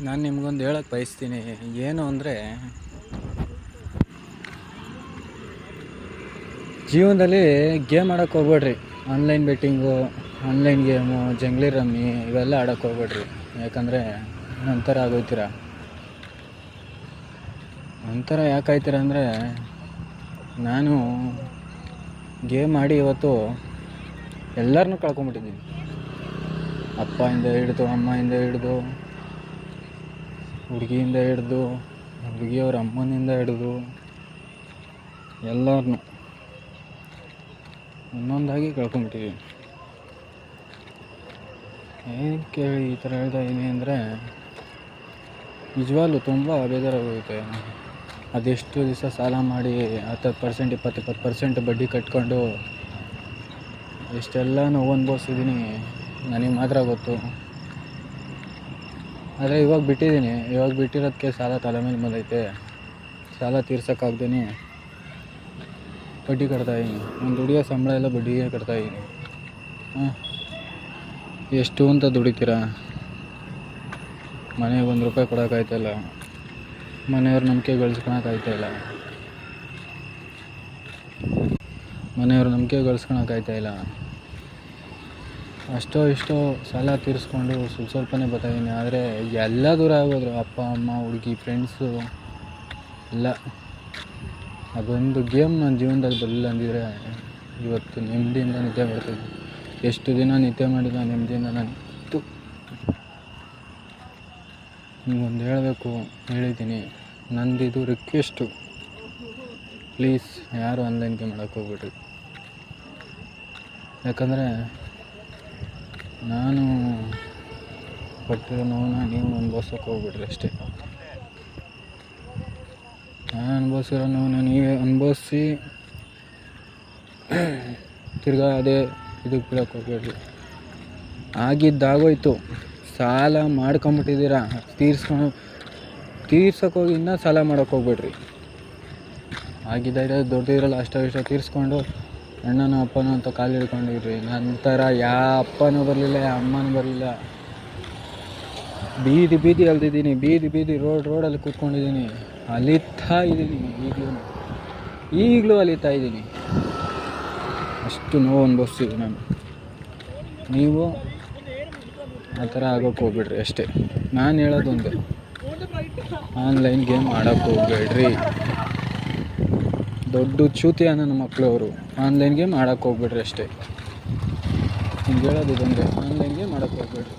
ನಾನು ನಿಮ್ಗೊಂದು ಹೇಳಕ್ಕೆ ಬಯಸ್ತೀನಿ. ಏನು ಅಂದರೆ, ಜೀವನದಲ್ಲಿ ಗೇಮ್ ಆಡೋಕ್ಕೆ ಹೋಗ್ಬೇಡ್ರಿ. Online betting, online game, Jungli rummy ಇವೆಲ್ಲ ಆಡೋಕ್ಕೆ ಹೋಗ್ಬೇಡ್ರಿ. ಯಾಕಂದರೆ ಒಂಥರ ಆಗೋಯ್ತೀರ. ಒಂಥರ ಯಾಕಾಯ್ತೀರ ಅಂದರೆ, ನಾನು ಗೇಮ್ ಆಡಿ ಇವತ್ತು ಎಲ್ಲರನ್ನೂ ಕಳ್ಕೊಂಬಿಟ್ಟಿದ್ದೀನಿ. ಅಪ್ಪಯಿಂದ ಹಿಡಿದು, ಅಮ್ಮಯಿಂದ ಹಿಡಿದು, ಹುಡುಗಿಯಿಂದ ಹಿಡಿದು, ಹುಡುಗಿಯವ್ರ ಅಮ್ಮನಿಂದ ಹಿಡಿದು ಎಲ್ಲರನ್ನೂ ಒಂದೊಂದಾಗಿ ಕಳ್ಕೊಂಬಿಟ್ಟಿದ್ದೀನಿ. ಏನಕ್ಕೆ ಈ ಥರ ಹೇಳ್ತಾ ಇದ್ದೀನಿ ಅಂದರೆ, ನಿಜವಾಗ್ಲೂ ತುಂಬ ಬೇಜಾರಾಗೋಗುತ್ತೆ. ಅದೆಷ್ಟು ದಿವಸ ಸಾಲ ಮಾಡಿ 10%, 20% ಬಡ್ಡಿ ಕಟ್ಕೊಂಡು ಎಷ್ಟೆಲ್ಲ ನೋವು ಅನುಭವಿಸಿದ್ದೀನಿ ನನಗೆ ಮಾತ್ರ ಗೊತ್ತು. ಆದರೆ ಇವಾಗ ಬಿಟ್ಟಿದ್ದೀನಿ. ಇವಾಗ ಬಿಟ್ಟಿರೋದಕ್ಕೆ ಸಾಲ ತಲೆ ಮೇಲೆ ಬಂದೈತೆ. ಸಾಲ ತೀರ್ಸೋಕ್ಕಾಗ್ದೇ ಬಡ್ಡಿ ಕಟ್ತಾಯಿದ್ದೀನಿ. ಒಂದು ದುಡಿಯೋ ಸಂಬಳ ಎಲ್ಲ ಬಡ್ಡಿಗೆ ಕಟ್ತಾಯಿದ್ದೀನಿ. ಎಷ್ಟು ಅಂತ ದುಡಿತೀರಾ? ಮನೆಗೆ ₹1 ಕೊಡೋಕ್ಕಾಯ್ತಾಯಿಲ್ಲ. ಮನೆಯವ್ರ ನಂಬಿಕೆ ಗಳಿಸ್ಕೊಳಕ್ಕಾಯ್ತಾಯಿಲ್ಲ. ಅಷ್ಟೋ ಇಷ್ಟೋ ಸಾಲ ತೀರಿಸ್ಕೊಂಡು ಸ್ವಲ್ಪನೇ ಬರ್ತಾಯಿದ್ದೀನಿ. ಆದರೆ ಎಲ್ಲ ದೂರ ಆಗೋದ್ರು. ಅಪ್ಪ, ಅಮ್ಮ, ಹುಡುಗಿ, ಫ್ರೆಂಡ್ಸು ಎಲ್ಲ. ಅದೊಂದು ಗೇಮ್ ನನ್ನ ಜೀವನದಲ್ಲಿ ಬರಲಿಲ್ಲ ಅಂದಿದ್ರೆ ಇವತ್ತು ನೆಮ್ಮದಿಯಿಂದ ನಿದ್ದೆ ಮಾಡ್ತಿದ್ದೆ. ಎಷ್ಟು ದಿನ ನಿದ್ದೆ ಮಾಡಿಲ್ಲ ನೆಮ್ಮದಿಯಿಂದ ನಾನು. ನಿಮಗೊಂದು ಹೇಳಿದ್ದೀನಿ. ನಂದಿದು ರಿಕ್ವೆಸ್ಟು, ಪ್ಲೀಸ್ ಯಾರು ಆನ್ಲೈನ್ ಗೇಮ್ ಆಡೋಕ್ಕೆ ಹೋಗ್ಬಿಡ್ರಿ. ಯಾಕಂದರೆ ನಾನು ಪಟ್ಟಿರೋ ನೋವನ್ನ ನೀವು ಅನುಭವಿಸೋಕೆ ಹೋಗ್ಬಿಡ್ರಿ ಅಷ್ಟೇ. ನಾನು ಅನುಭವಿಸಿರೋ ನೋವನ್ನ ನೀವೇ ಅನುಭವಿಸಿ ತಿರ್ಗಾ ಅದೇ ಇದಕ್ಕೆ ಬೀಳೋಕೆ ಹೋಗ್ಬೇಡ್ರಿ. ಆಗಿದ್ದಾಗೋಯ್ತು. ಸಾಲ ಮಾಡ್ಕೊಂಬಿಟ್ಟಿದ್ದೀರಾ, ತೀರ್ಸೋಕ್ಕೋಗಿ ಇನ್ನೂ ಸಾಲ ಮಾಡೋಕ್ಕೆ ಹೋಗ್ಬೇಡ್ರಿ. ಆಗಿದ್ದ ದೊಡ್ಡದಿರಲ್ಲ ಅಷ್ಟೋ ಇಷ್ಟೋ ತೀರಿಸ್ಕೊಂಡು ಅಣ್ಣನೋ ಅಪ್ಪನೋ ಅಂತ ಕಾಲು ಹಿಡ್ಕೊಂಡಿರ್ರಿ. ನಂತರ ಯಾವ ಅಪ್ಪನೂ ಬರಲಿಲ್ಲ, ಯಾವ ಅಮ್ಮನೂ ಬರಲಿಲ್ಲ. ಬೀದಿ ಅಲ್ದಿದ್ದೀನಿ. ಬೀದಿ ರೋಡಲ್ಲಿ ಕೂತ್ಕೊಂಡಿದ್ದೀನಿ. ಅಲಿತಾ ಇದ್ದೀನಿ. ಈಗಲೂ ಅಲಿತಾ ಇದ್ದೀನಿ. ಅಷ್ಟು ನೋವು ಅನುಭವಿಸ್ತೀನಿ ನಾನು. ನೀವು ಆ ಥರ ಆಗೋಕ್ಕೆ ಹೋಗ್ಬೇಡ್ರಿ ಅಷ್ಟೇ. ನಾನು ಹೇಳೋದೊಂದು, ಆನ್ಲೈನ್ ಗೇಮ್ ಆಡೋಕ್ಕೆ ಹೋಗ್ಬೇಡ್ರಿ. ದೊಡ್ಡ ಚ್ಯೂತಿಯ ನನ್ನ ಮಕ್ಕಳು ಅವರು. ಆನ್ಲೈನ್ ಗೇಮ್ ಆಡೋಕ್ಕೆ ಹೋಗ್ಬೇಡ್ರಿ ಅಷ್ಟೇ. ಹಿಂಗೆ ಹೇಳೋದು ಇದೊಂದೇ, ಆನ್ಲೈನ್ ಗೇಮ್ ಆಡೋಕ್ಕೆ ಹೋಗ್ಬೇಡ್ರಿ.